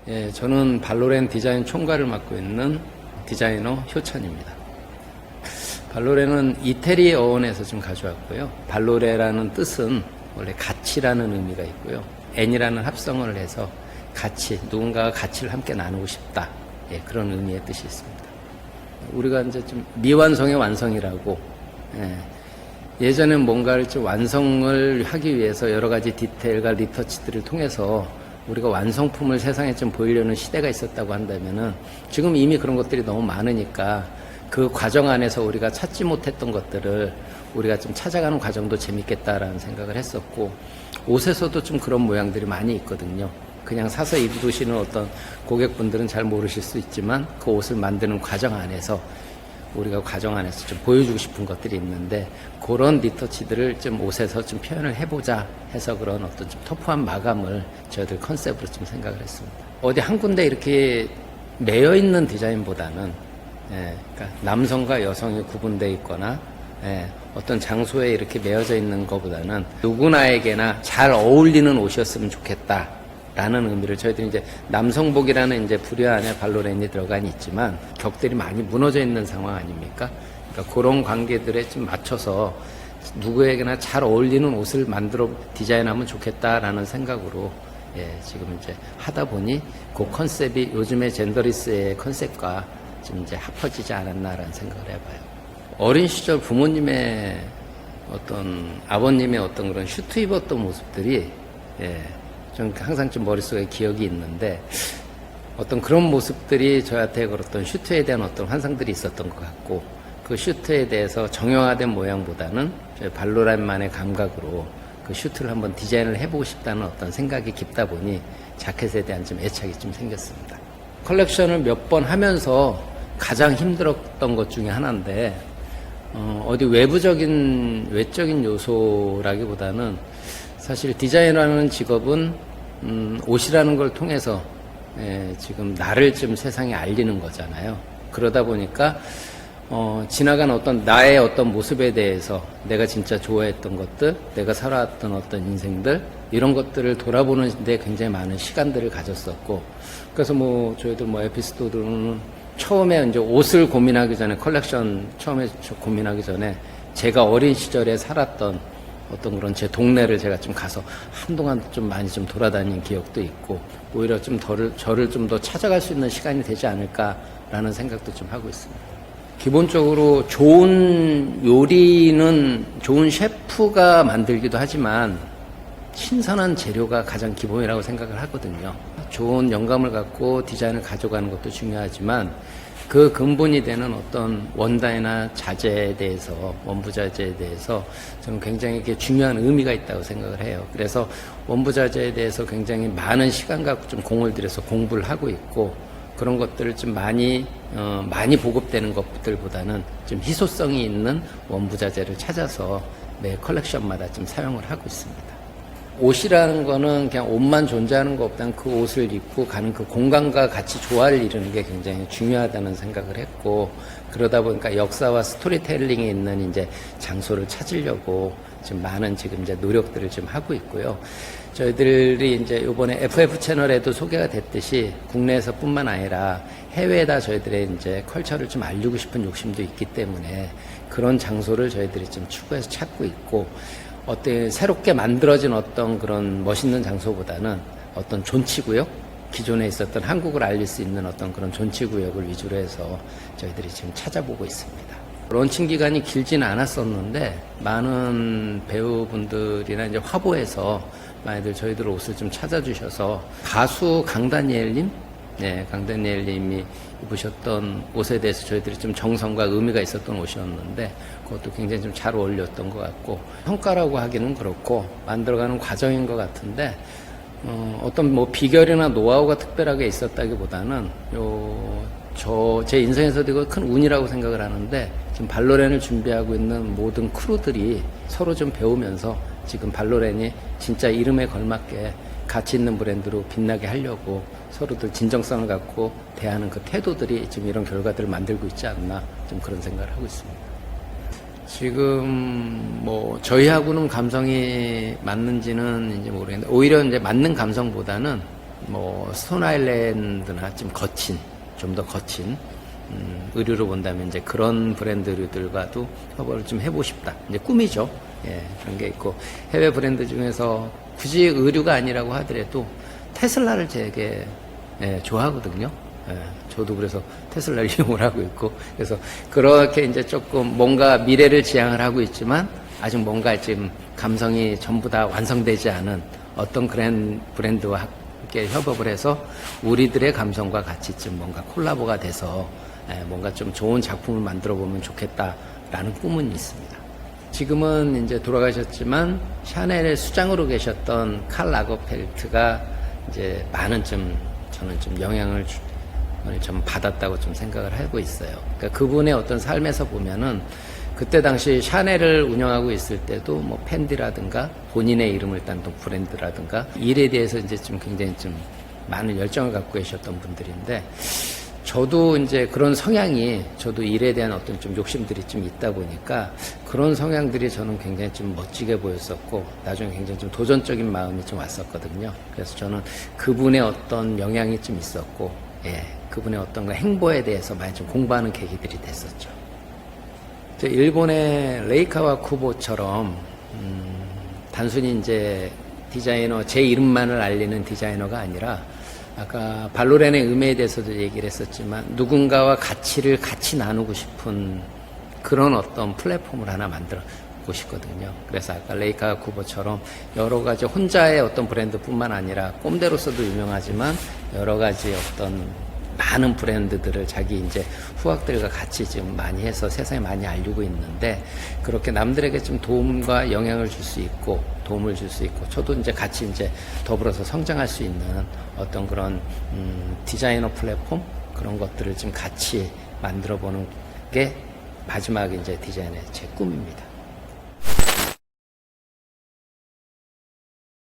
예, 저는 발로렌 디자인 총괄을 맡고 있는 디자이너 효찬입니다. 발로렌은 이태리 어원에서 좀 가져왔고요. 발로레라는 뜻은 원래 가치라는 의미가 있고요. N이라는 합성어를 해서 가치, 누군가가 가치를 함께 나누고 싶다. 예, 그런 의미의 뜻이 있습니다. 우리가 이제 좀 미완성의 완성이라고, 예전엔 뭔가를 좀 완성을 하기 위해서 여러 가지 디테일과 리터치들을 통해서 우리가 완성품을 세상에 좀 보이려는 시대가 있었다고 한다면은 지금 이미 그런 것들이 너무 많으니까 그 과정 안에서 우리가 찾지 못했던 것들을 우리가 좀 찾아가는 과정도 재밌겠다라는 생각을 했었고, 옷에서도 좀 그런 모양들이 많이 있거든요. 그냥 사서 입으시는 어떤 고객분들은 잘 모르실 수 있지만 그 옷을 만드는 과정 안에서 우리가 과정 안에서 좀 보여주고 싶은 것들이 있는데, 그런 리터치들을 좀 옷에서 좀 표현을 해보자 해서 그런 어떤 좀 터프한 마감을 저희들 컨셉으로 좀 생각을 했습니다. 어디 한 군데 이렇게 매여 있는 디자인보다는, 그러니까 남성과 여성이 구분되어 있거나, 어떤 장소에 이렇게 매여져 있는 것보다는 누구나에게나 잘 어울리는 옷이었으면 좋겠다. 라는 의미를 저희들이 이제 남성복이라는 이제 부류 안에 발로렌이 들어가니 있지만 격들이 많이 무너져 있는 상황 아닙니까? 그러니까 그런 관계들에 좀 맞춰서 누구에게나 잘 어울리는 옷을 만들어 디자인하면 좋겠다라는 생각으로 지금 이제 하다 보니 그 컨셉이 요즘의 젠더리스의 컨셉과 좀 이제 합쳐지지 않았나라는 생각을 해봐요. 어린 시절 부모님의 어떤 아버님의 어떤 그런 슈트 입었던 모습들이 좀 항상 좀 머릿속에 기억이 있는데, 어떤 그런 모습들이 저한테 그랬던 슈트에 대한 어떤 환상들이 있었던 것 같고, 그 슈트에 대해서 정형화된 모양보다는 저희 발로렌만의 감각으로 그 슈트를 한번 디자인을 해보고 싶다는 어떤 생각이 깊다 보니 자켓에 대한 좀 애착이 좀 생겼습니다. 컬렉션을 몇 번 하면서 가장 힘들었던 것 중에 하나인데, 어디 외적인 요소라기보다는 사실 디자이너라는 직업은 옷이라는 걸 통해서 지금 나를 좀 세상에 알리는 거잖아요. 그러다 보니까 지나간 어떤 나의 어떤 모습에 대해서 내가 진짜 좋아했던 것들, 내가 살아왔던 어떤 인생들, 이런 것들을 돌아보는 데 굉장히 많은 시간들을 가졌었고, 그래서 저희들 에피소드로는 처음에 이제 옷을 고민하기 전에, 컬렉션 처음에 고민하기 전에 제가 어린 시절에 살았던 어떤 그런 제 동네를 제가 좀 가서 한동안 좀 많이 좀 돌아다닌 기억도 있고, 오히려 좀 저를 좀 더 찾아갈 수 있는 시간이 되지 않을까라는 생각도 좀 하고 있습니다. 기본적으로 좋은 요리는 좋은 셰프가 만들기도 하지만 신선한 재료가 가장 기본이라고 생각을 하거든요. 좋은 영감을 갖고 디자인을 가져가는 것도 중요하지만 그 근본이 되는 어떤 원단이나 자재에 대해서, 원부자재에 대해서 저는 굉장히 중요한 의미가 있다고 생각을 해요. 그래서 원부자재에 대해서 굉장히 많은 시간 갖고 좀 공을 들여서 공부를 하고 있고, 그런 것들을 좀 많이 보급되는 것들보다는 좀 희소성이 있는 원부자재를 찾아서 매 컬렉션마다 좀 사용을 하고 있습니다. 옷이라는 거는 그냥 옷만 존재하는 것보다는 그 옷을 입고 가는 그 공간과 같이 조화를 이루는 게 굉장히 중요하다는 생각을 했고, 그러다 보니까 역사와 스토리텔링에 있는 이제 장소를 찾으려고 지금 많은 지금 이제 노력들을 좀 하고 있고요. 저희들이 이제 요번에 FF 채널에도 소개가 됐듯이 국내에서뿐만 아니라 해외에다 저희들의 이제 컬처를 좀 알리고 싶은 욕심도 있기 때문에 그런 장소를 저희들이 좀 추구해서 찾고 있고, 어떤 새롭게 만들어진 어떤 그런 멋있는 장소보다는 어떤 존치구역, 기존에 있었던 한국을 알릴 수 있는 어떤 그런 존치구역을 위주로 해서 저희들이 지금 찾아보고 있습니다. 런칭 기간이 길지는 않았었는데 많은 배우분들이나 이제 화보에서 많이들 저희들 옷을 좀 찾아주셔서, 가수 강다니엘님, 강다니엘님이 입으셨던 옷에 대해서 저희들이 좀 정성과 의미가 있었던 옷이었는데 그것도 굉장히 좀 잘 어울렸던 것 같고, 평가라고 하기는 그렇고 만들어가는 과정인 것 같은데, 어떤 비결이나 노하우가 특별하게 있었다기보다는 제 인생에서도 이거 큰 운이라고 생각을 하는데, 지금 발로렌을 준비하고 있는 모든 크루들이 서로 좀 배우면서 지금 발로렌이 진짜 이름에 걸맞게 가치 있는 브랜드로 빛나게 하려고 서로들 진정성을 갖고 대하는 그 태도들이 지금 이런 결과들을 만들고 있지 않나, 좀 그런 생각을 하고 있습니다. 지금 저희하고는 감성이 맞는지는 이제 모르겠는데, 오히려 이제 맞는 감성보다는 뭐 스톤아일랜드나 좀 더 거친 의류로 본다면 이제 그런 브랜드 의류들과도 협업을 좀 해보고 싶다. 이제 꿈이죠. 예, 그런 게 있고 해외 브랜드 중에서 굳이 의류가 아니라고 하더라도 테슬라를 되게 좋아하거든요. 예, 저도 그래서 테슬라를 이용을 하고 있고 그래서 그렇게 이제 조금 뭔가 미래를 지향을 하고 있지만 아직 뭔가 지금 감성이 전부 다 완성되지 않은 어떤 브랜드와 함께 협업을 해서 우리들의 감성과 같이 좀 뭔가 콜라보가 돼서 뭔가 좀 좋은 작품을 만들어 보면 좋겠다라는 꿈은 있습니다. 지금은 이제 돌아가셨지만 샤넬의 수장으로 계셨던 칼 라거펠트가 이제 많은 저는 좀 영향을 좀 받았다고 좀 생각을 하고 있어요. 그러니까 그분의 어떤 삶에서 보면은 그때 당시 샤넬을 운영하고 있을 때도 뭐 팬디라든가 본인의 이름을 딴 브랜드라든가 일에 대해서 이제 좀 굉장히 좀 많은 열정을 갖고 계셨던 분들인데 저도 이제 그런 성향이 저도 일에 대한 어떤 좀 욕심들이 좀 있다 보니까 그런 성향들이 저는 굉장히 좀 멋지게 보였었고 나중에 굉장히 좀 도전적인 마음이 좀 왔었거든요. 그래서 저는 그분의 어떤 영향이 좀 있었고 그분의 어떤 그 행보에 대해서 많이 좀 공부하는 계기들이 됐었죠. 일본의 레이카와 쿠보처럼 단순히 이제 디자이너 제 이름만을 알리는 디자이너가 아니라 아까 발로렌의 의미에 대해서도 얘기를 했었지만 누군가와 가치를 같이 나누고 싶은 그런 어떤 플랫폼을 하나 만들고 싶거든요. 그래서 아까 레이카 쿠보처럼 여러 가지 혼자의 어떤 브랜드뿐만 아니라 꼼대로서도 유명하지만 여러 가지 어떤 많은 브랜드들을 자기 이제 후학들과 같이 지금 많이 해서 세상에 많이 알리고 있는데 그렇게 남들에게 좀 도움과 영향을 줄 수 있고 도움을 줄 수 있고 저도 이제 같이 이제 더불어서 성장할 수 있는 어떤 그런 디자이너 플랫폼 그런 것들을 좀 같이 만들어 보는 게 마지막 이제 디자인의 제 꿈입니다.